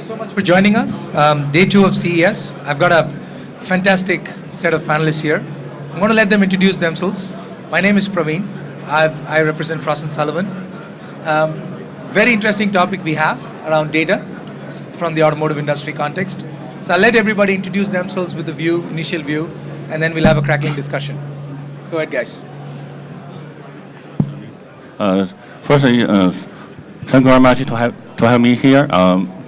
so much for joining us. Day 2 of CES. I've got a fantastic set of panelists here. I'm going to let them introduce themselves. My name is Praveen. I represent Frost & Sullivan. Very interesting topic we have around data from the automotive industry context. So I'll let everybody introduce themselves with the initial view, and then we'll have a cracking discussion. Go ahead, guys. Firstly, thank you very much to have me here.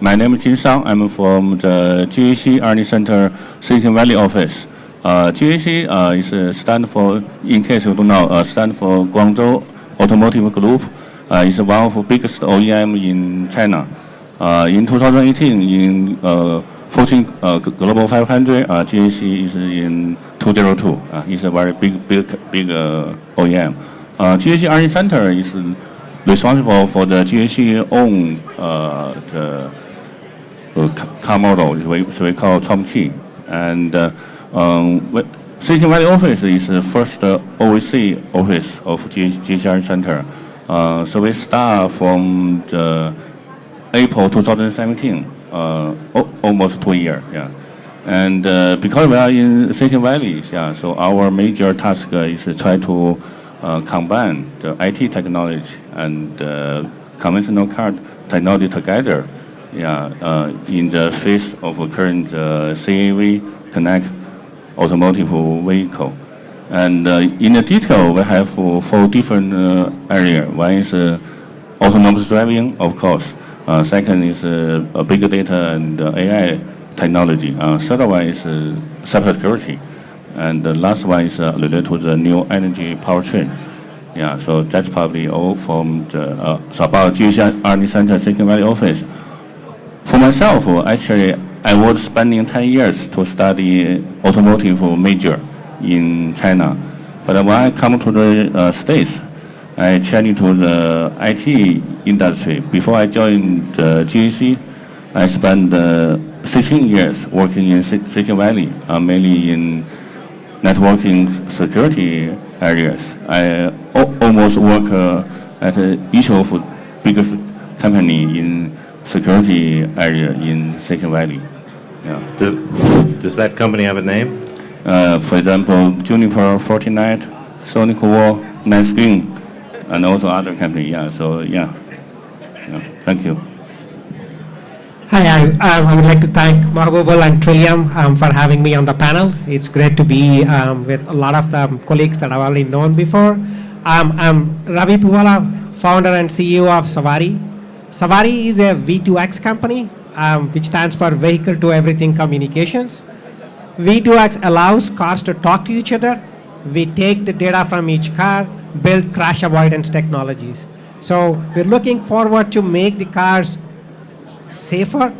My name is Jin Shang. I'm from the GAC R&D Center Silicon Valley office. GAC is stand for, in case you don't know, stand for Guangzhou Automotive Group. It's one of the biggest OEM in China. In 2018, in Fortune Global 500, GAC is in 202. It's a very big OEM. GAC R&D Center is responsible for the GAC own the car model, which we call Chongqi. And Silicon Valley office is the first OEC office of GAC R&D Center. So we start from the April 2017, almost 2 years. Yeah. And because we are in Silicon Valley, yeah, so our major task is to try to combine the IT technology and conventional car technology together, yeah, in the face of current CAV Connect automotive vehicle. And in the detail, we have 4 different areas. One is autonomous driving, of course. Second is big data and AI technology. Third one is cybersecurity. And the last one is related to the new energy powertrain. Yeah, so that's probably all from the so about GAC R&D Center Silicon Valley office. For myself, actually, I was spending 10 years to study automotive major in China. But when I come to the States, I changed to the IT industry. Before I joined the GAC, I spent 16 years working in Silicon Valley, mainly in networking security areas. I almost work at each of the biggest company in security area in Silicon Valley. Yeah. Does that company have a name? For example, Juniper, Fortinet, Sonic Wall, Netscreen, and also other company. Yeah. So yeah. Thank you. Hi, I would like to thank Mahbubul and Trillium for having me on the panel. It's great to be with a lot of the colleagues that I've already known before. I'm Ravi Puvvala, founder and CEO of Savari. Savari is a V2X company, which stands for Vehicle to Everything Communications. V2X allows cars to talk to each other. We take the data from each car, build crash avoidance technologies. So we're looking forward to make the cars safer.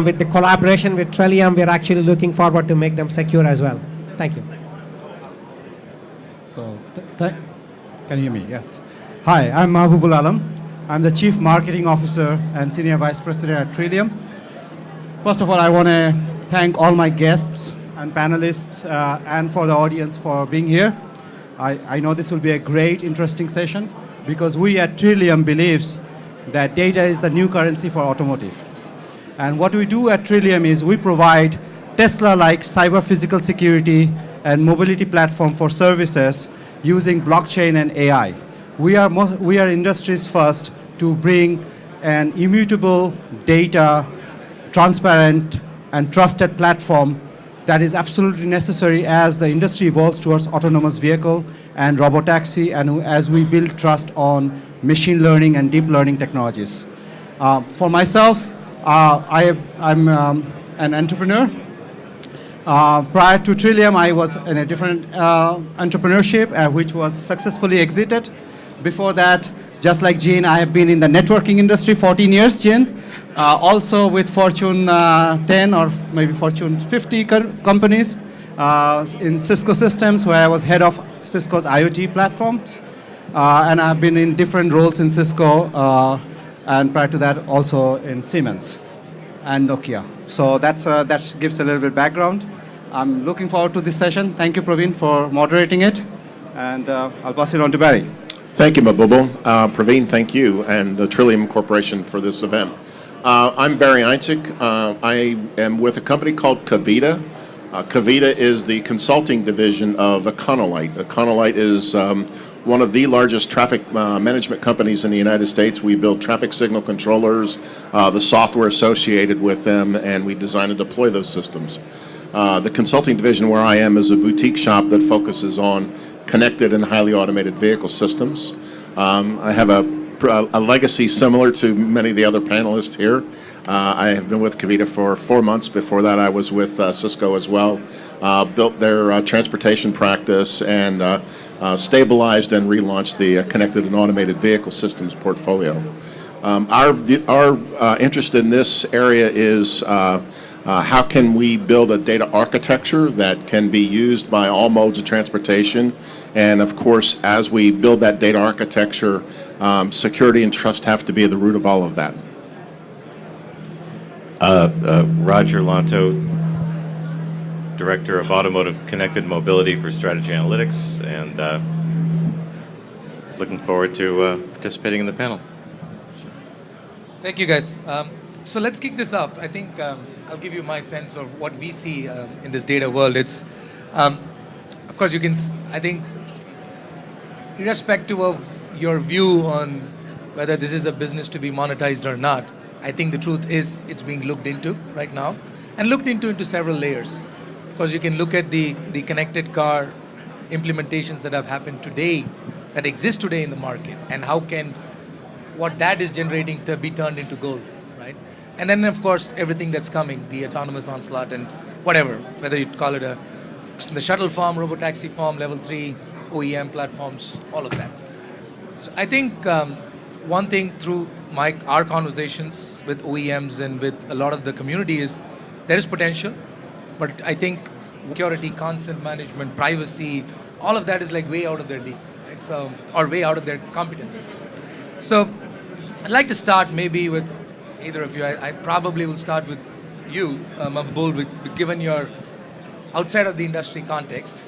With the collaboration with Trillium, we're actually looking forward to make them secure as well. Thank you. So, can you hear me? Yes. Hi, I'm Mahbubul. I'm the Chief Marketing Officer and Senior Vice President at Trillium. First of all, I want to thank all my guests and panelists and for the audience for being here. I know this will be a great, interesting session because we at Trillium believes that data is the new currency for automotive. And what we do at Trillium is we provide Tesla-like cyber physical security and mobility platform for services using blockchain and AI. We are industry's first to bring an immutable data, transparent and trusted platform that is absolutely necessary as the industry evolves towards autonomous vehicle and robotaxi, and as we build trust on machine learning and deep learning technologies. For myself, I'm an entrepreneur. Prior to Trillium, I was in a different entrepreneurship, which was successfully exited. Before that, just like Jin, I have been in the networking industry 14 years, Jin. Also with Fortune 10 or maybe Fortune 50 companies in Cisco Systems, where I was head of Cisco's IoT platforms. And I've been in different roles in Cisco, and prior to that also in Siemens and Nokia. So that gives a little bit background. I'm looking forward to this session. Thank you, Praveen, for moderating it. And I'll pass it on to Barry. Thank you, Mahbubul. Praveen, thank you, and the Trillium Corporation for this event. I'm Barry Einsig. I am with a company called CAVita. CAVita is the consulting division of Econolite. Econolite is one of the largest traffic management companies in the United States. We build traffic signal controllers, the software associated with them, and we design and deploy those systems. The consulting division where I am is a boutique shop that focuses on connected and highly automated vehicle systems. I have a legacy similar to many of the other panelists here. I have been with CAVita for 4 months. Before that, I was with Cisco as well. Built their transportation practice and stabilized and relaunched the connected and automated vehicle systems portfolio. Our interest in this area is how can we build a data architecture that can be used by all modes of transportation? And of course, as we build that data architecture, security and trust have to be at the root of all of that. Roger Lanctot, Director of Automotive Connected Mobility for Strategy Analytics, and looking forward to participating in the panel. Thank you, guys. So let's kick this off. I think I'll give you my sense of what we see in this data world. It's, of course, you can, I think, irrespective of your view on whether this is a business to be monetized or not, I think the truth is it's being looked into right now, and looked into several layers. Of course, you can look at the connected car implementations that have happened today, that exist today in the market, and how can what that is generating to be turned into gold, right? And then, of course, everything that's coming, the autonomous onslaught and whatever, whether you call it the shuttle farm, robotaxi farm, level 3, OEM platforms, all of that. So I think one thing through our conversations with OEMs and with a lot of the community is there is potential, but I think security, consent management, privacy, all of that is like way out of their league, right? So, or way out of their competencies. So I'd like to start maybe with either of you. I probably will start with you, Mahbubul, given your outside of the industry context.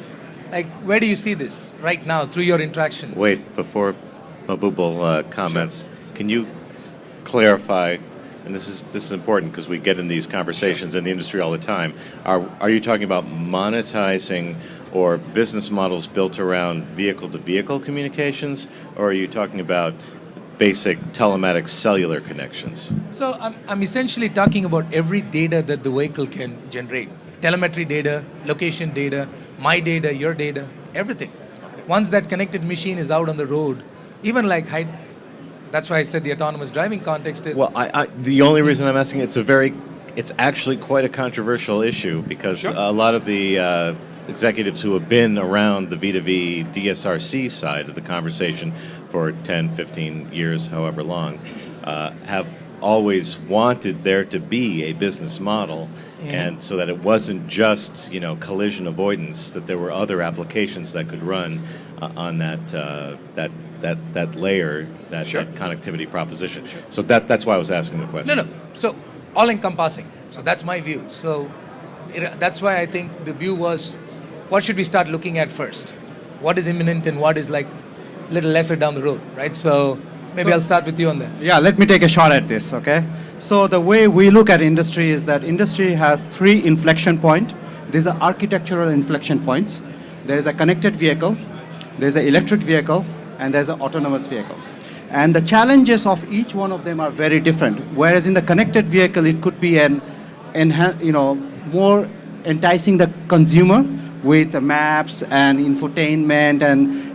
Like, where do you see this right now through your interactions? Wait, before Mahbubul comments, sure. Can you clarify, and this is important because we get in these conversations sure. in the industry all the time, are you talking about monetizing or business models built around vehicle-to-vehicle communications, or are you talking about basic telematic cellular connections? So I'm essentially talking about every data that the vehicle can generate. Telemetry data, location data, my data, your data, everything. Once that connected machine is out on the road, even like that's why I said the autonomous driving context is... Well, the only reason I'm asking, it's actually quite a controversial issue because sure. a lot of the executives who have been around the V2V DSRC side of the conversation for 10, 15 years, however long, have always wanted there to be a business model, and so that it wasn't just collision avoidance, that there were other applications that could run on that layer, that sure. that connectivity proposition. Sure. So that's why I was asking the question. No. So all encompassing. So that's my view. So that's why I think the view was, what should we start looking at first? What is imminent and what is like a little lesser down the road, right? So maybe I'll start with you on that. Yeah, let me take a shot at this, okay? So the way we look at industry is that industry has 3 inflection points. These are architectural inflection points. There is a connected vehicle, there's an electric vehicle, and there's an autonomous vehicle. And the challenges of each one of them are very different. Whereas in the connected vehicle, it could be more enticing the consumer with maps and infotainment and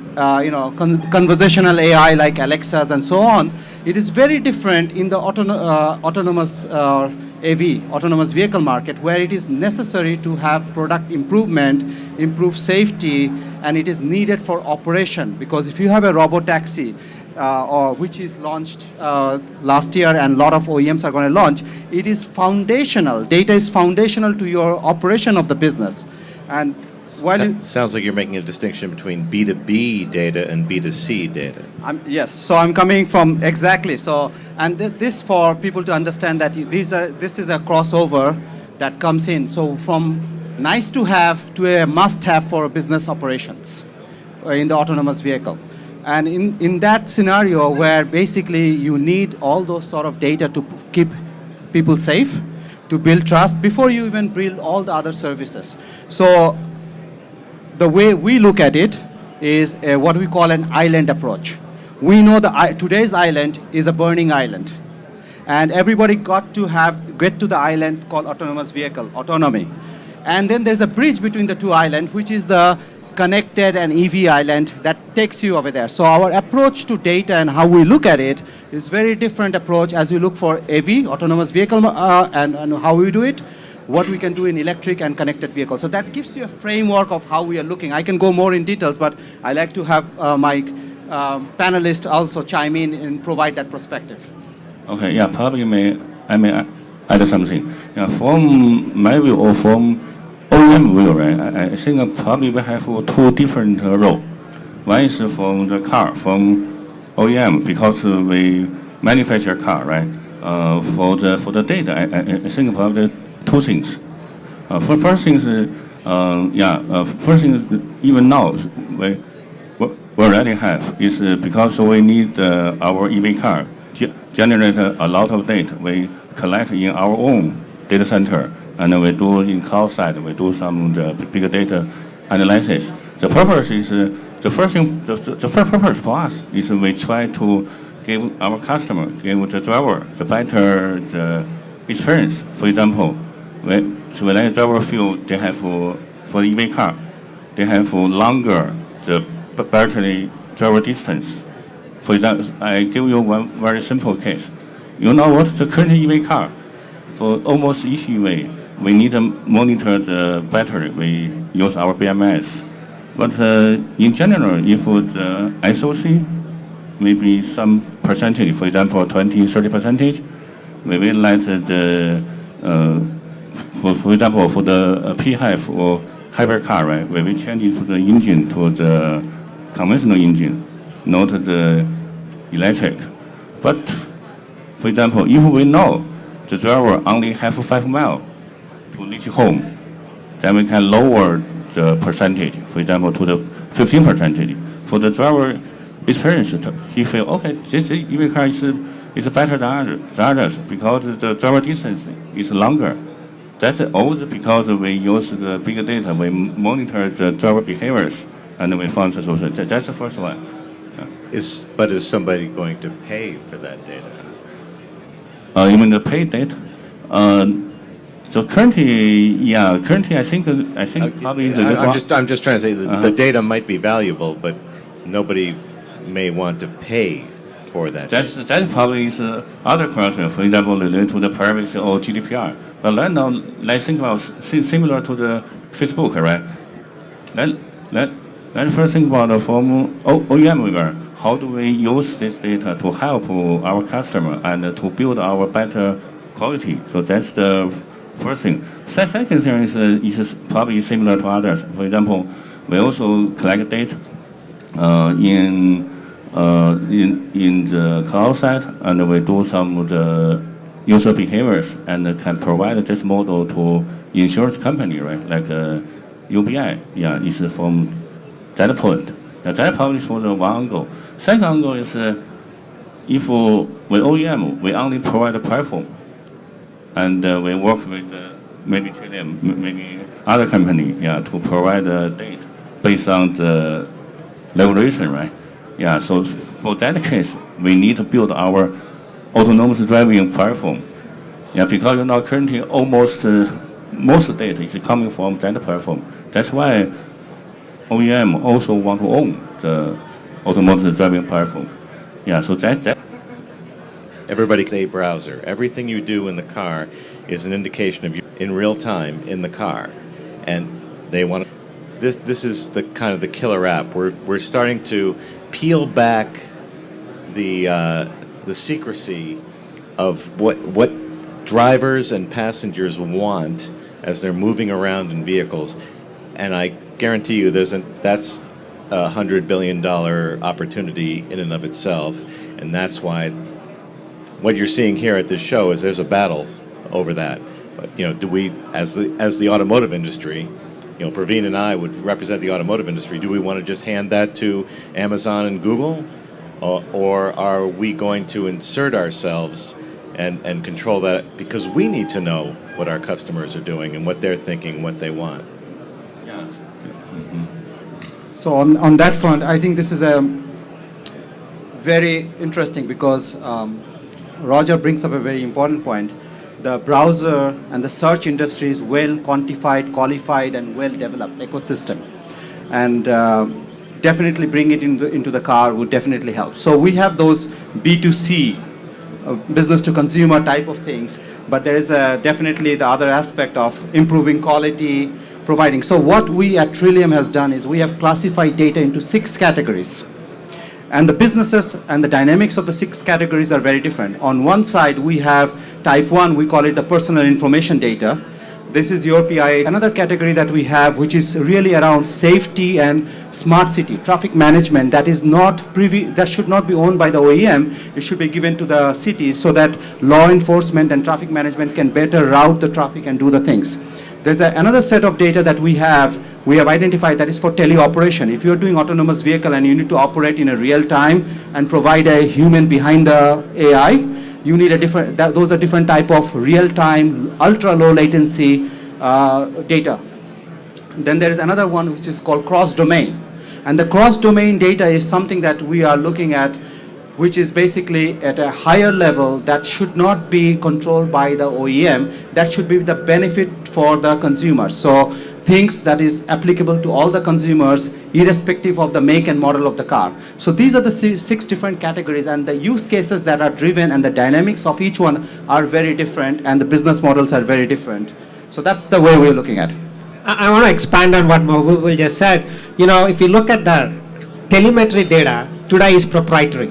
conversational AI like Alexas and so on. It is very different in the autonomous AV, autonomous vehicle market, where it is necessary to have product improvement, improve safety, and it is needed for operation. Because if you have a robotaxi, which is launched last year and a lot of OEMs are going to launch, it is foundational. Data is foundational to your operation of the business. And sounds like you're making a distinction between B2B data and B2C data. Yes, so I'm coming from exactly. So, and this for people to understand that this is a crossover that comes in. So from nice to have to a must have for business operations in the autonomous vehicle. And in that scenario where basically you need all those sort of data to keep people safe, to build trust before you even build all the other services. So the way we look at it is what we call an island approach. We know today's island is a burning island. And everybody get to the island called autonomous vehicle, autonomy. And then there's a bridge between the two islands, which is the connected and EV island that takes you over there. So our approach to data and how we look at it is very different approach as we look for AV, autonomous vehicle, and how we do it, what we can do in electric and connected vehicles. So that gives you a framework of how we are looking. I can go more in details, but I like to have my panelists also chime in and provide that perspective. Okay, yeah, probably I may add something. Yeah, from my view or from OEM view, right, I think probably we have two different roles. One is from the car, from OEM, because we manufacture car, right? For the data, I think probably two things. First thing is, first thing is even now we already have is because we need our EV car generate a lot of data. We collect in our own data center, and we do in cloud side. We do some the big data analysis. The purpose is the first purpose for us is we try to give our customer, give the driver the better the experience. For example, when the driver feel they have for the EV car, they have longer the battery driver distance. For example, I give you one very simple case. You know what the current EV car, for almost each EV, we need to monitor the battery. We use our BMS. But in general, if the SOC, maybe some percentage, for example, 20-30%, we will let the, for example, for the PHEV or hybrid car, right, we will change it to the engine, to the conventional engine, not the electric. But, for example, if we know the driver only have 5 miles to reach home, then we can lower the percentage, for example, to the 15%. For the driver experience, he feel, okay, this EV car is better than others because the driver distance is longer. That's always because we use the big data, we monitor the driver behaviors, and we found the solution. That's the first one. Is somebody going to pay for that data? You mean the pay data? So currently, I think probably I'm just trying to say that the data might be valuable, but nobody may want to pay for that. That probably is other question. For example, related to the privacy or GDPR. But let's think about similar to the Facebook, right? Let's first think about from OEM. How do we use this data to help our customer and to build our better quality? So that's the first thing. Second thing is probably similar to others. For example, we also collect data in the cloud side, and we do some of the user behaviors and can provide this model to insurance company, right? Like UBI, is from that point. That probably is for the one angle. Second angle is if with OEM, we only provide a platform, and we work with maybe Trillium, maybe other company, to provide data based on the regulation, right? So for that case, we need to build our autonomous driving platform. Because currently almost most data is coming from that platform. That's why OEM also want to own the autonomous driving platform. So that's that. Everybody's a browser. Everything you do in the car is an indication of you in real time in the car, and they want to. This is the kind of the killer app. We're starting to peel back the secrecy of what drivers and passengers want as they're moving around in vehicles, and I guarantee you that's $100 billion opportunity in and of itself, and that's why what you're seeing here at this show is there's a battle over that. But do we, as the automotive industry, Praveen and I would represent the automotive industry. Do we want to just hand that to Amazon and Google, or are we going to insert ourselves and control that, because we need to know what our customers are doing and what they're thinking, what they want. So on that front, I think this is a very interesting because Roger brings up a very important point. The browser and the search industry is well quantified, qualified, and well-developed ecosystem. And definitely bring it into the car would definitely help. So we have those B2C, business to consumer type of things, but there is definitely the other aspect of improving quality, providing. So what we at Trillium has done is we have classified data into 6 categories. And the businesses and the dynamics of the 6 categories are very different. On one side, we have type 1, we call it the personal information data. This is your PIA. Another category that we have, which is really around safety and smart city, traffic management, that is that should not be owned by the OEM. It should be given to the cities so that law enforcement and traffic management can better route the traffic and do the things. There's another set of data that we have identified that is for teleoperation. If you're doing autonomous vehicle and you need to operate in a real time and provide a human behind the AI, you need those are different type of real-time, ultra-low latency data. Then there is another one which is called cross-domain. And the cross-domain data is something that we are looking at, which is basically at a higher level that should not be controlled by the OEM. That should be the benefit for the consumer. So things that is applicable to all the consumers, irrespective of the make and model of the car. So these are the 6 different categories, and the use cases that are driven and the dynamics of each one are very different, and the business models are very different. So that's the way we're looking at it. I want to expand on what Mahbubul just said. You know, if you look at the telemetry data, today is proprietary,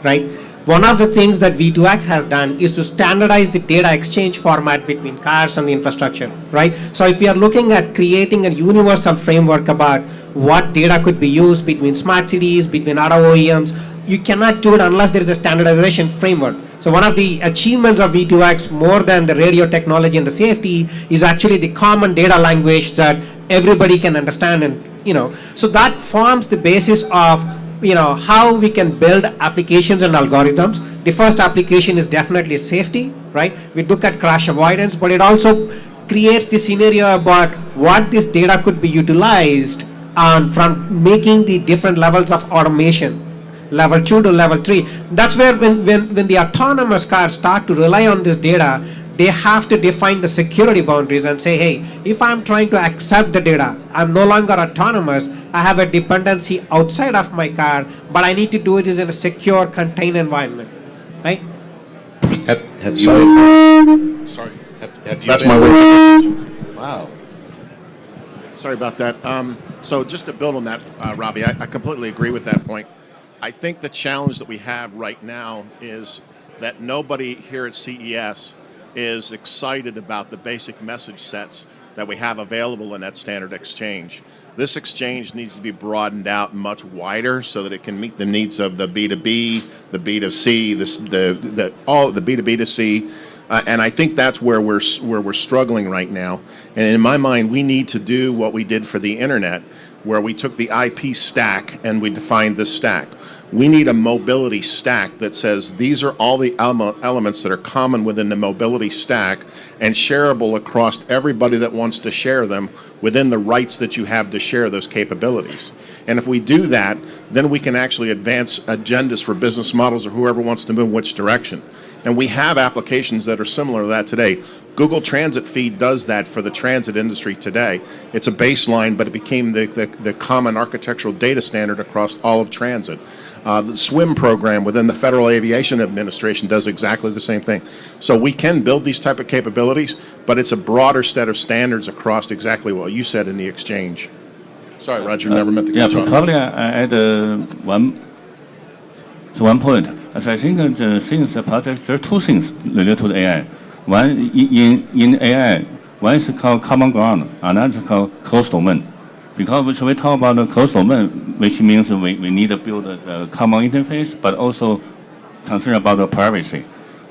right? One of the things that V2X has done is to standardize the data exchange format between cars and the infrastructure, right? So if we are looking at creating a universal framework about what data could be used between smart cities, between auto OEMs, you cannot do it unless there is a standardization framework. So one of the achievements of V2X, more than the radio technology and the safety, is actually the common data language that everybody can understand. And, you know, so that forms the basis of, you know, how we can build applications and algorithms. The first application is definitely safety, right? We look at crash avoidance, but it also creates the scenario about what this data could be utilized from making the different levels of automation, level 2 to level 3. That's where when the autonomous cars start to rely on this data, they have to define the security boundaries and say, hey, if I'm trying to accept the data, I'm no longer autonomous, I have a dependency outside of my car, but I need to do it in a secure, contained environment, right? Have you Sorry. have you That's been- my way. Wow. Sorry about that. So just to build on that, Ravi, I completely agree with that point. I think the challenge that we have right now is that nobody here at CES is excited about the basic message sets that we have available in that standard exchange. This exchange needs to be broadened out much wider so that it can meet the needs of the B2B, the B2C, all the B2B to C. And I think that's where we're struggling right now. And in my mind, we need to do what we did for the internet, where we took the IP stack and we defined the stack. We need a mobility stack that says these are all the elements that are common within the mobility stack and shareable across everybody that wants to share them within the rights that you have to share those capabilities. And if we do that, then we can actually advance agendas for business models or whoever wants to move which direction. And we have applications that are similar to that today. Google Transit Feed does that for the transit industry today. It's a baseline, but it became the common architectural data standard across all of transit. The SWIM program within the Federal Aviation Administration does exactly the same thing. So we can build these type of capabilities, but it's a broader set of standards across exactly what you said in the exchange. Sorry, Roger, never meant to Yeah, cut you off. probably I add one point. As I think the things about there are 2 things related to the AI. One in AI, one is called common ground, another is called closed domain. Because when we talk about the closed domain, which means we need to build a common interface, but also concern about the privacy.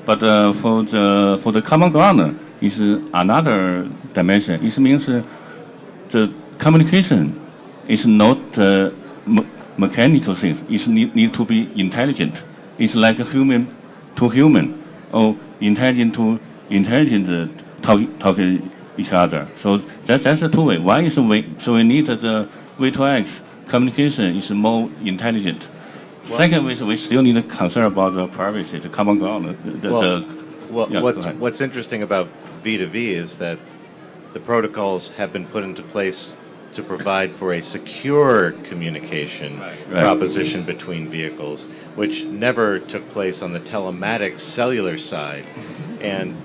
But for the common ground is another dimension. It means the communication is not mechanical things. It need to be intelligent. It's like a human to human, or intelligent to intelligent talk to each other. So that's the two way. One is so we need the V2X communication is more intelligent. Second is we still need to concern about the privacy, the common ground. What's interesting about V2V is that the protocols have been put into place to provide for a secure communication proposition between vehicles, which never took place on the telematics cellular side. And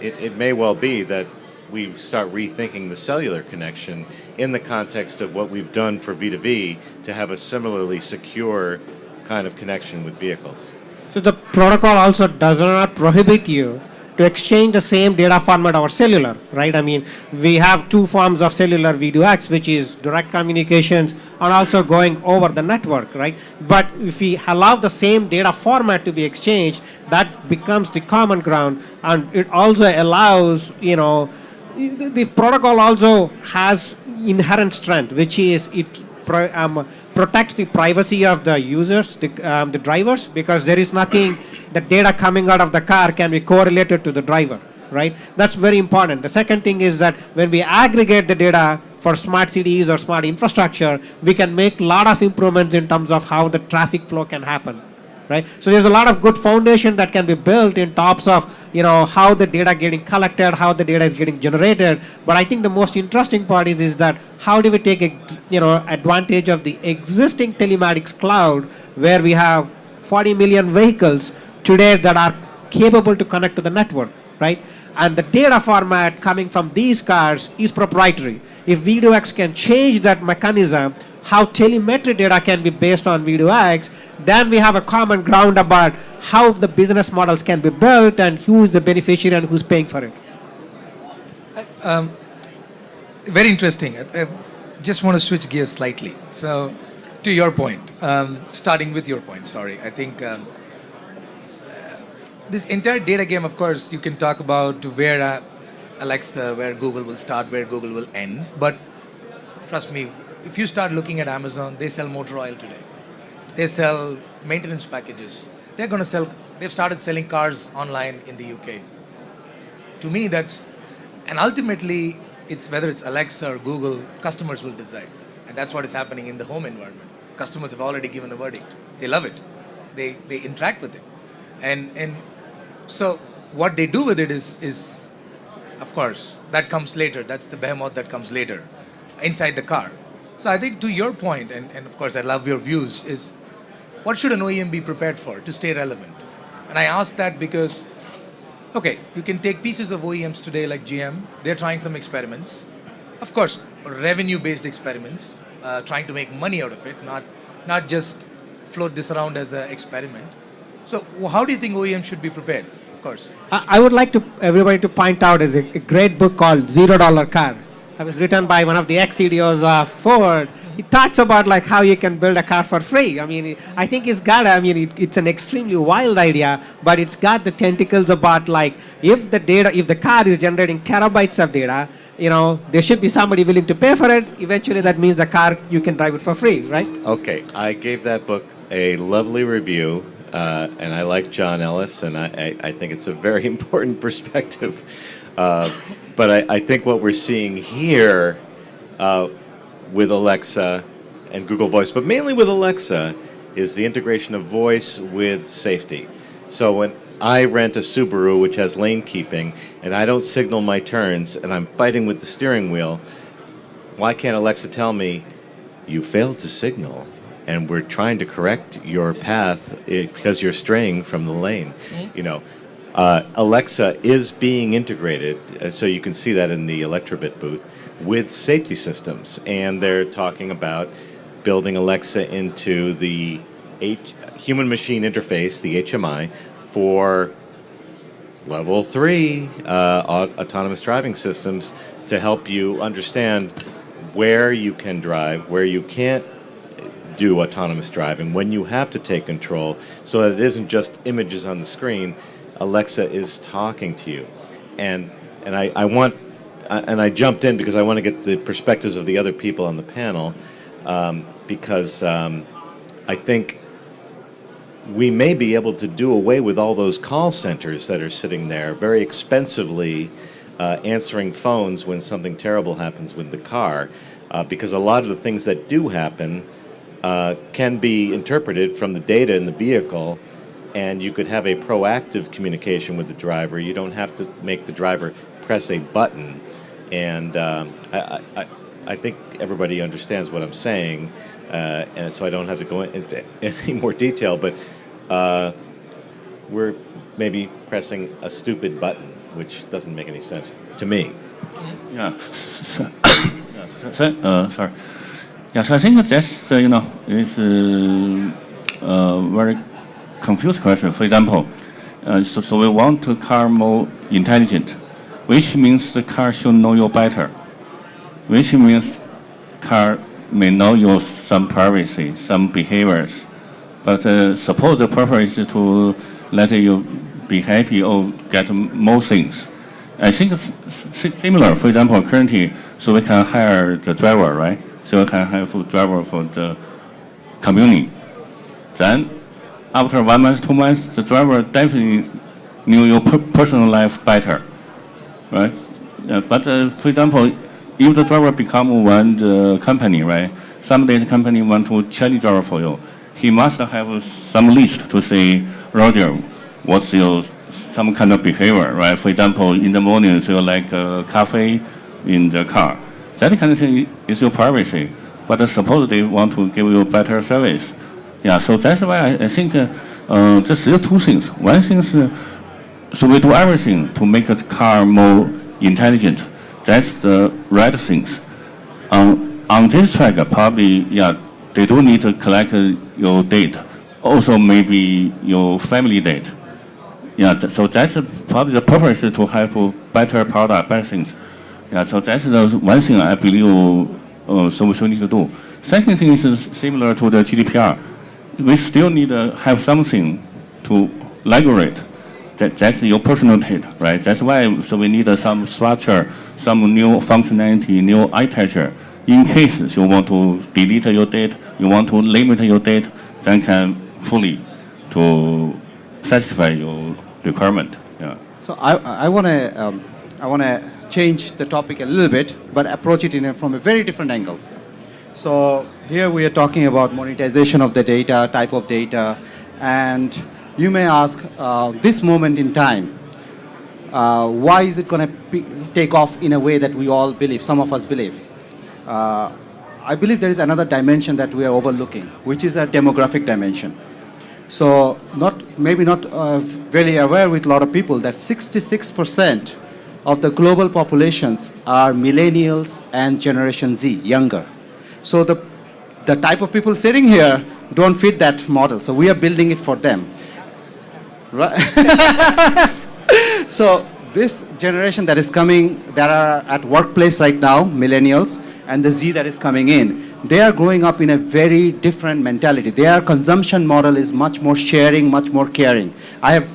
it may well be that we start rethinking the cellular connection in the context of what we've done for V2V to have a similarly secure kind of connection with vehicles. So the protocol also does not prohibit you to exchange the same data format over cellular, right? I mean, we have two forms of cellular V2X, which is direct communications and also going over the network, right? But if we allow the same data format to be exchanged, that becomes the common ground, and it also allows, the protocol also has inherent strength, which is it protects the privacy of the users, the drivers, because there is nothing, the data coming out of the car can be correlated to the driver, right? That's very important. The second thing is that when we aggregate the data for smart cities or smart infrastructure, we can make a lot of improvements in terms of how the traffic flow can happen, right? So there's a lot of good foundation that can be built in tops of, how the data getting collected, how the data is getting generated. But I think the most interesting part is that how do we take, advantage of the existing telematics cloud where we have 40 million vehicles today that are capable to connect to the network, right? And the data format coming from these cars is proprietary. If V2X can change that mechanism, how telemetry data can be based on V2X, then we have a common ground about how the business models can be built and who is the beneficiary and who's paying for it. Very interesting. I just want to switch gears slightly. So, to your point, starting with your point, sorry, I think this entire data game, of course, you can talk about where Alexa, where Google will start, where Google will end. But trust me, if you start looking at Amazon, they sell motor oil today. They sell maintenance packages. They've started selling cars online in the UK. To me, and ultimately, it's whether it's Alexa or Google, customers will decide. And that's what is happening in the home environment. Customers have already given a verdict. They love it. They interact with it. And so what they do with it is, of course, that comes later. That's the behemoth that comes later, inside the car. So I think to your point, and of course I love your views, is what should an OEM be prepared for to stay relevant? And I ask that because, okay, you can take pieces of OEMs today like GM. They're trying some experiments. Of course, revenue-based experiments, trying to make money out of it, not just float this around as an experiment. So how do you think OEMs should be prepared? Of course. I would like everybody to point out is a great book called $0 Car. It was written by one of the ex-CEOs of Ford. He talks about like how you can build a car for free. I mean, I think it's an extremely wild idea, but it's got the tentacles about like if the car is generating terabytes of data, there should be somebody willing to pay for it. Eventually, that means the car, you can drive it for free, right? Okay, I gave that book a lovely review, and I like John Ellis, and I think it's a very important perspective. But I think what we're seeing here with Alexa and Google Voice, but mainly with Alexa, is the integration of voice with safety. So when I rent a Subaru, which has lane keeping, and I don't signal my turns, and I'm fighting with the steering wheel, why can't Alexa tell me, you failed to signal, and we're trying to correct your path because you're straying from the lane? Alexa is being integrated, so you can see that in the Electrobit booth, with safety systems. And they're talking about building Alexa into the human-machine interface, the HMI, for level 3 autonomous driving systems to help you understand where you can drive, where you can't do autonomous driving, when you have to take control, so that it isn't just images on the screen. Alexa is talking to you, and I jumped in because I want to get the perspectives of the other people on the panel, because I think we may be able to do away with all those call centers that are sitting there very expensively answering phones when something terrible happens with the car, because a lot of the things that do happen can be interpreted from the data in the vehicle, and you could have a proactive communication with the driver. You don't have to make the driver press a button. And I think everybody understands what I'm saying, and so I don't have to go into any more detail, but we're maybe pressing a stupid button, which doesn't make any sense to me. Yeah. Sorry. Yeah, so I think that's, is a very confused question. For example, so we want the car more intelligent, which means the car should know you better, which means car may know your some privacy, some behaviors. But suppose the purpose is to let you be happy or get more things. I think it's similar. For example, currently, so we can hire the driver, right? So we can have a driver for the community. Then, after 1 month, 2 months, the driver definitely knew your personal life better, right? But for example, if the driver become one the company, right? Someday the company want to change driver for you. He must have some list to say, Roger, what's your some kind of behavior, right? For example, in the morning, so you like coffee in the car. That kind of thing is your privacy. But suppose they want to give you better service. Yeah, so that's why I think there's still two things. One thing is, so we do everything to make the car more intelligent. That's the right things. On this track, probably, yeah, they do need to collect your data. Also, maybe your family data. Yeah, so that's probably the purpose to have a better product, better things. Yeah, so that's the one thing I believe so we should need to do. Second thing is similar to the GDPR. We still need to have something to regulate. That's your personal data, right? That's why so we need some structure, some new functionality, new architecture. In case you want to delete your data, you want to limit your data, then can fully to satisfy your requirement. Yeah. So I want to change the topic a little bit, but approach it from a very different angle. So here we are talking about monetization of the data, type of data, and you may ask, this moment in time, why is it going to take off in a way that we all believe, some of us believe? I believe there is another dimension that we are overlooking, which is a demographic dimension. So maybe not very aware with a lot of people that 66% of the global populations are millennials and Generation Z, younger. So the type of people sitting here don't fit that model. So we are building it for them. Right? So this generation that is coming, that are at workplace right now, millennials, and the Z that is coming in, they are growing up in a very different mentality. Their consumption model is much more sharing, much more caring. I have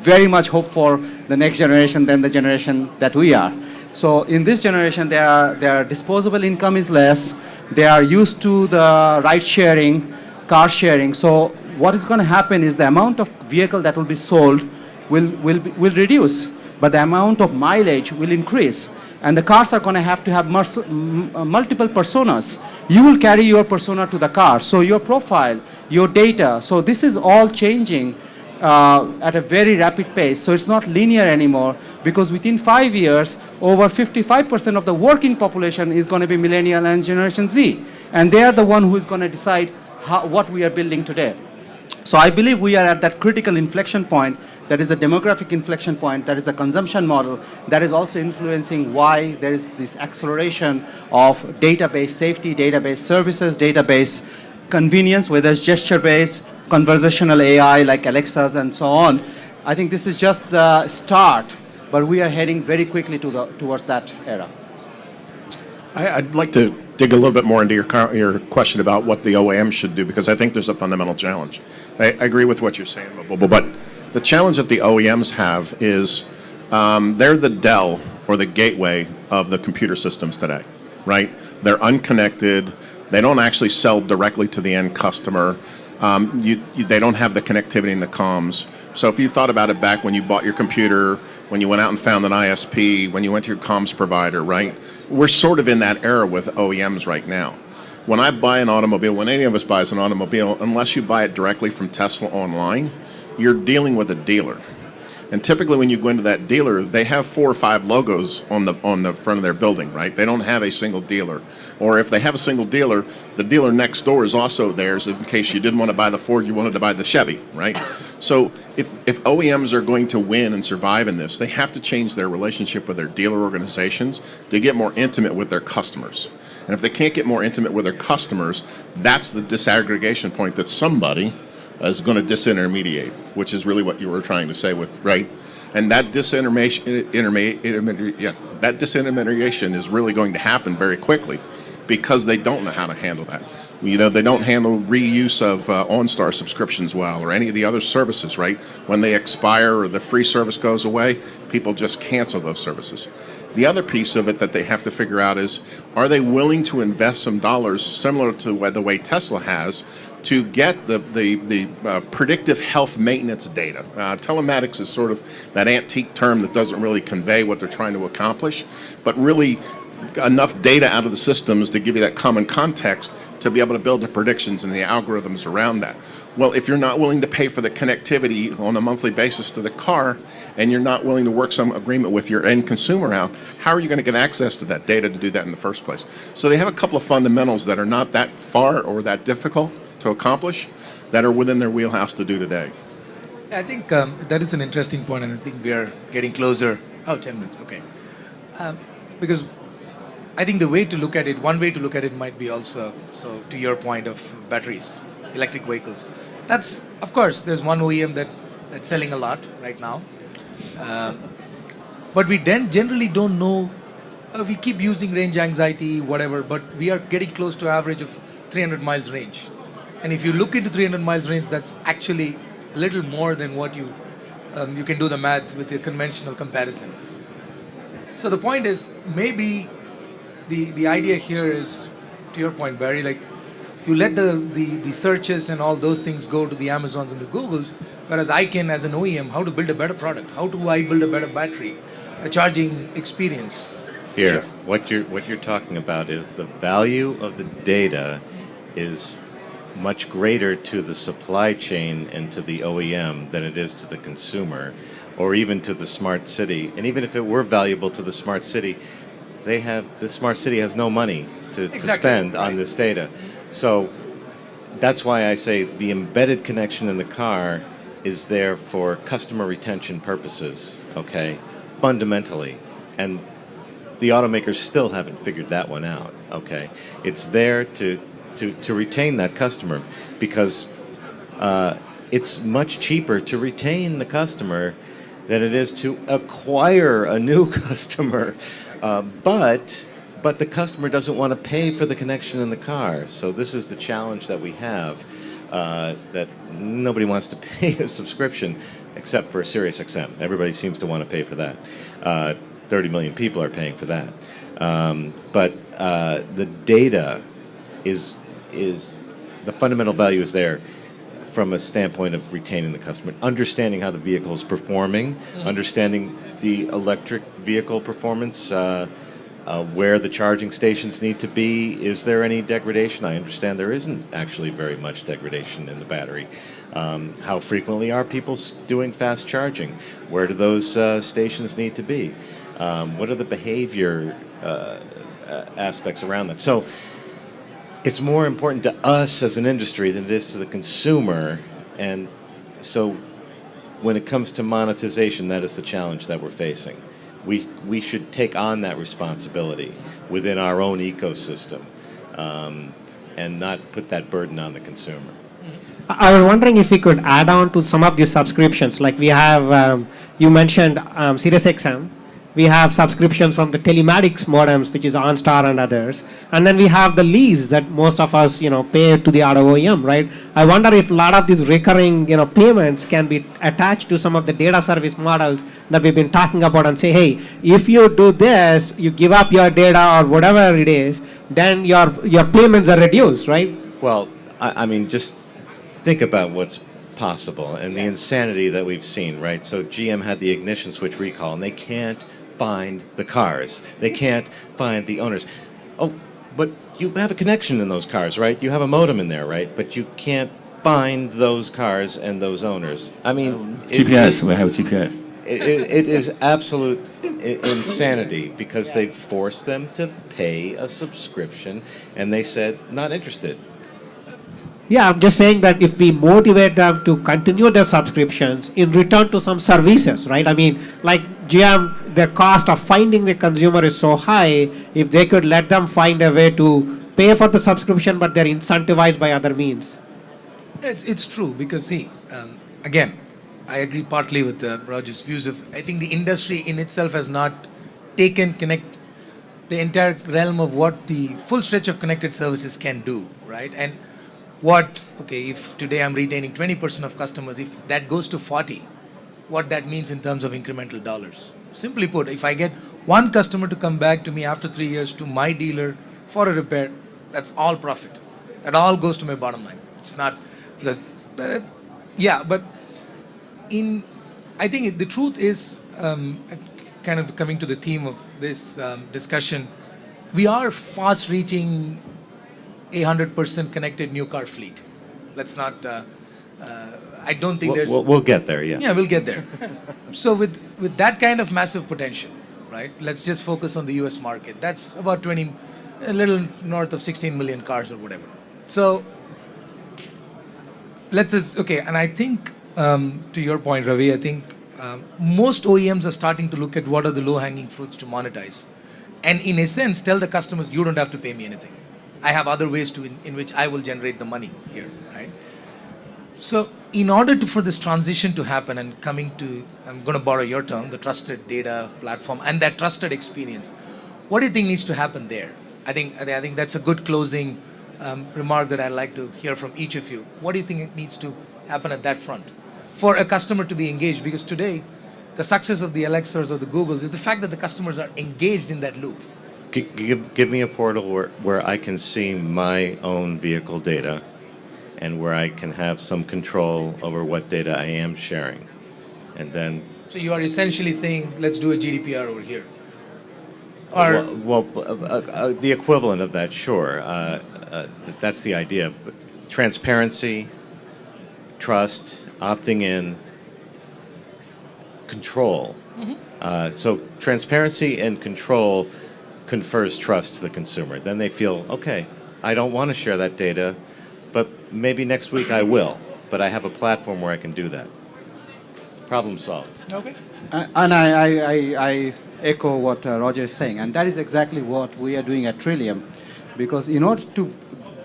very much hope for the next generation than the generation that we are. So in this generation, their disposable income is less. They are used to the ride sharing, car sharing. So what is going to happen is the amount of vehicle that will be sold will reduce, but the amount of mileage will increase. And the cars are going to have multiple personas. You will carry your persona to the car. So your profile, your data. So this is all changing at a very rapid pace. So it's not linear anymore, because within 5 years, over 55% of the working population is going to be millennial and Generation Z. And they are the one who is going to decide what we are building today. So I believe we are at that critical inflection point. That is the demographic inflection point. That is the consumption model. That is also influencing why there is this acceleration of database safety, database services, database convenience, whether it's gesture-based, conversational AI like Alexas and so on. I think this is just the start, but we are heading very quickly towards that era. I'd like to dig a little bit more into your question about what the OEM should do, because I think there's a fundamental challenge. I agree with what you're saying, Mahbubul, but the challenge that the OEMs have is they're the Dell or the gateway of the computer systems today, right? They're unconnected. They don't actually sell directly to the end customer. they don't have the connectivity and the comms. So if you thought about it back when you bought your computer, when you went out and found an ISP, when you went to your comms provider, right? We're sort of in that era with OEMs right now. When I buy an automobile, when any of us buys an automobile, unless you buy it directly from Tesla online, you're dealing with a dealer. And typically when you go into that dealer, they have 4 or 5 logos on the front of their building, right? They don't have a single dealer. Or if they have a single dealer, the dealer next door is also theirs in case you didn't want to buy the Ford, you wanted to buy the Chevy, right? So if OEMs are going to win and survive in this, they have to change their relationship with their dealer organizations to get more intimate with their customers. And if they can't get more intimate with their customers, that's the disaggregation point that somebody is going to disintermediate, which is really what you were trying to say with, right? And that disintermediation is really going to happen very quickly because they don't know how to handle that. You know, they don't handle reuse of OnStar subscriptions well or any of the other services, right? When they expire or the free service goes away, people just cancel those services. The other piece of it that they have to figure out is, are they willing to invest some dollars similar to the way Tesla has to get the predictive health maintenance data? Telematics is sort of that antique term that doesn't really convey what they're trying to accomplish, but really enough data out of the systems to give you that common context to be able to build the predictions and the algorithms around that. Well, if you're not willing to pay for the connectivity on a monthly basis to the car, and you're not willing to work some agreement with your end consumer out, how are you going to get access to that data to do that in the first place? So they have a couple of fundamentals that are not that far or that difficult to accomplish that are within their wheelhouse to do today. I think that is an interesting point, and I think we are getting closer. Oh, 10 minutes, okay. Because I think the way to look at it, one way to look at it might be also, so to your point of batteries, electric vehicles. That's, of course, there's one OEM that's selling a lot right now. But we then generally don't know, we keep using range anxiety, whatever, but we are getting close to average of 300 miles range. And if you look into 300 miles range, that's actually a little more than what you can do the math with a conventional comparison. So the point is, maybe the idea here is, to your point, Barry, like you let the searches and all those things go to the Amazons and the Googles, whereas I can, as an OEM, how to build a better product, how do I build a better battery, a charging experience. Here, Sure. what you're talking about is the value of the data is much greater to the supply chain and to the OEM than it is to the consumer, or even to the smart city. And even if it were valuable to the smart city, the smart city has no money to spend on this data. So that's why I say the embedded connection in the car is there for customer retention purposes, okay, fundamentally. And the automakers still haven't figured that one out, okay? It's there to retain that customer because it's much cheaper to retain the customer than it is to acquire a new customer. But the customer doesn't want to pay for the connection in the car. So this is the challenge that we have, that nobody wants to pay a subscription except for SiriusXM. Everybody seems to want to pay for that. 30 million people are paying for that. But the data is the fundamental value is there from a standpoint of retaining the customer, understanding how the vehicle is performing, understanding the electric vehicle performance, where the charging stations need to be. Is there any degradation? I understand there isn't actually very much degradation in the battery. How frequently are people doing fast charging? Where do those stations need to be? What are the behavior aspects around that? So it's more important to us as an industry than it is to the consumer. And so when it comes to monetization, that is the challenge that we're facing. We should take on that responsibility within our own ecosystem, and not put that burden on the consumer. I was wondering if we could add on to some of these subscriptions. Like we have, you mentioned SiriusXM. We have subscriptions from the telematics modems, which is OnStar and others. And then we have the lease that most of us, pay to the auto OEM, right? I wonder if a lot of these recurring, payments can be attached to some of the data service models that we've been talking about and say, hey, if you do this, you give up your data or whatever it is, then your payments are reduced, right? Well, I mean, just think about what's possible and the insanity that we've seen, right? So GM had the ignition switch recall, and they can't find the cars. They can't find the owners. Oh, but you have a connection in those cars, right? You have a modem in there, right? But you can't find those cars and those owners. I mean, GPS, we have GPS. it is absolute insanity because they forced them to pay a subscription, and they said, not interested. Yeah, I'm just saying that if we motivate them to continue their subscriptions in return to some services, right? I mean, like GM, the cost of finding the consumer is so high. If they could let them find a way to pay for the subscription, but they're incentivized by other means. It's true because see, again, I agree partly with Roger's views of, I think the industry in itself has not taken the entire realm of what the full stretch of connected services can do, right? And if today I'm retaining 20% of customers, if that goes to 40, what that means in terms of incremental dollars. Simply put, if I get one customer to come back to me after 3 years to my dealer for a repair, that's all profit. That all goes to my bottom line. It's not because, but I think the truth is, kind of coming to the theme of this discussion, we are fast reaching 100% connected new car fleet. Let's not. I don't think there's. We'll get there. Yeah. Yeah, we'll get there. So with that kind of massive potential, right? Let's just focus on the U.S. market. That's about a little north of 16 million cars or whatever. So and I think to your point, Ravi, I think most OEMs are starting to look at what are the low-hanging fruits to monetize, and in a sense, tell the customers you don't have to pay me anything. I have other ways in which I will generate the money here, right? So in order for this transition to happen and I'm going to borrow your term, the trusted data platform and that trusted experience, what do you think needs to happen there? I think that's a good closing remark that I'd like to hear from each of you. What do you think it needs to happen at that front for a customer to be engaged? Because today, the success of the Alexas or the Googles is the fact that the customers are engaged in that loop. Give me a portal where I can see my own vehicle data and where I can have some control over what data I am sharing. And then... So you are essentially saying, let's do a GDPR over here. Or the equivalent of that, sure. That's the idea. But transparency, trust, opting in, control. Mm-hmm. So transparency and control confers trust to the consumer. Then they feel, okay, I don't want to share that data, but maybe next week I will. But I have a platform where I can do that. Problem solved. Okay. And I echo what Roger is saying, and that is exactly what we are doing at Trillium, because in order to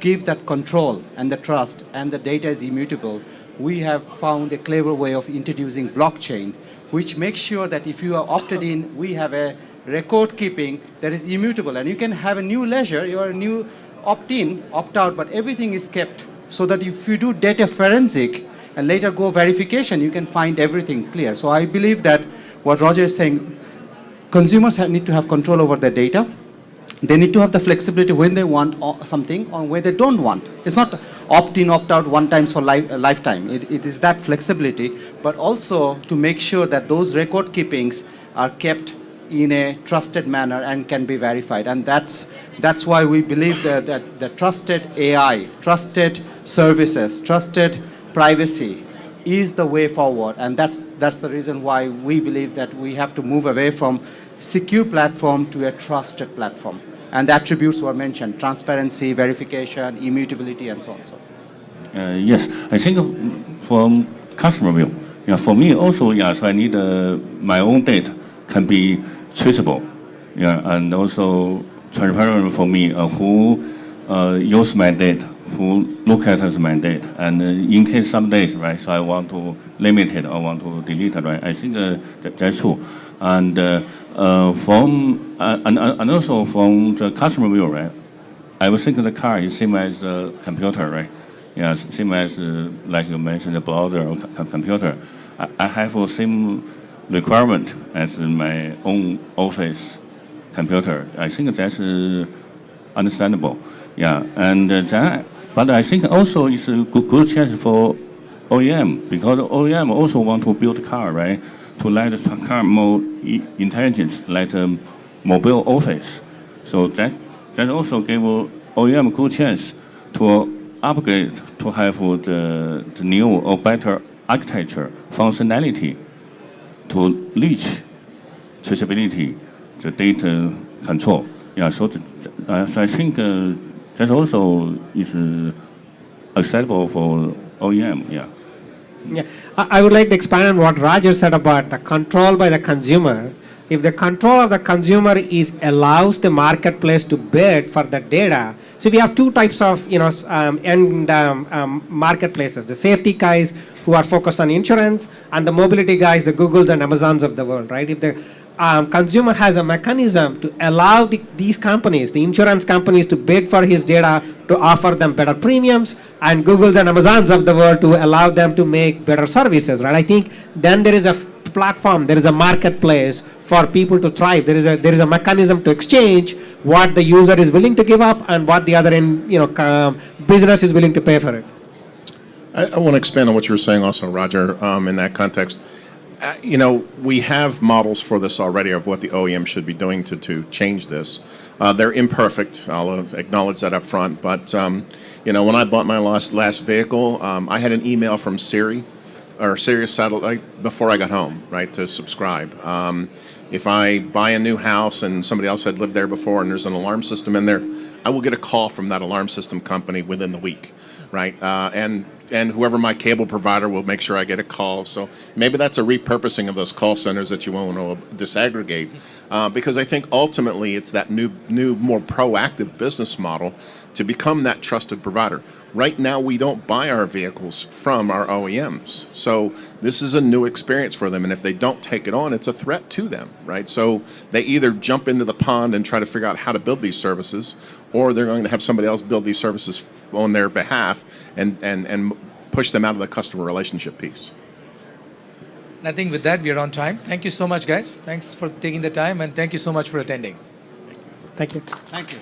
give that control and the trust and the data is immutable, we have found a clever way of introducing blockchain, which makes sure that if you are opted in, we have a record keeping that is immutable, and you can have a new ledger, your new opt-in, opt-out, but everything is kept so that if you do data forensic and later go verification, you can find everything clear. So I believe that what Roger is saying, consumers need to have control over their data. They need to have the flexibility when they want something or when they don't want. It's not opt-in, opt-out one time for lifetime. It is that flexibility, but also to make sure that those record keepings are kept in a trusted manner and can be verified. And that's why we believe that the trusted AI, trusted services, trusted privacy is the way forward. And that's the reason why we believe that we have to move away from secure platform to a trusted platform. And the attributes were mentioned: transparency, verification, immutability, and so on. Yes, I think from customer view, for me also, so I need my own data can be traceable, and also transparent for me who use my data, who look at my data, and in case some days, right, so I want to limit it or want to delete it, right, I think that's true. And and also from the customer view, right, I would think the car is same as the computer, right? Yeah, same as like you mentioned, the browser or computer. I have the same requirement as my own office computer. I think that's understandable. Yeah, and then But I think also it's a good chance for OEM, because OEM also want to build car, right? To let the car more intelligent, like mobile office. So that also give OEM good chance to upgrade to have the new or better architecture functionality to reach traceability, the data control. Yeah, so I think that also is acceptable for OEM. Yeah. Yeah, I would like to expand on what Roger said about the control by the consumer. If the control of the consumer allows the marketplace to bid for the data, so we have two types of marketplaces: the safety guys who are focused on insurance, and the mobility guys, the Googles and Amazons of the world, right? If the consumer has a mechanism to allow these companies, the insurance companies, to bid for his data to offer them better premiums, and Googles and Amazons of the world to allow them to make better services, right? I think then there is a platform, there is a marketplace for people to thrive. There is a mechanism to exchange what the user is willing to give up and what the other business is willing to pay for it. I want to expand on what you were saying also, Roger, in that context. We have models for this already of what the OEM should be doing to change this. They're imperfect. I'll acknowledge that up front. But, when I bought my last vehicle, I had an email from Siri or Sirius Satellite before I got home, right, to subscribe. If I buy a new house and somebody else had lived there before and there's an alarm system in there, I will get a call from that alarm system company within the week, right? And whoever my cable provider will make sure I get a call. So maybe that's a repurposing of those call centers that you want to disaggregate, because I think ultimately it's that new, more proactive business model to become that trusted provider. Right now, we don't buy our vehicles from our OEMs. So this is a new experience for them. And if they don't take it on, it's a threat to them, right? So they either jump into the pond and try to figure out how to build these services, or they're going to have somebody else build these services on their behalf and push them out of the customer relationship piece. And I think with that, we are on time. Thank you so much, guys. Thanks for taking the time, and thank you so much for attending. Thank you. Thank you.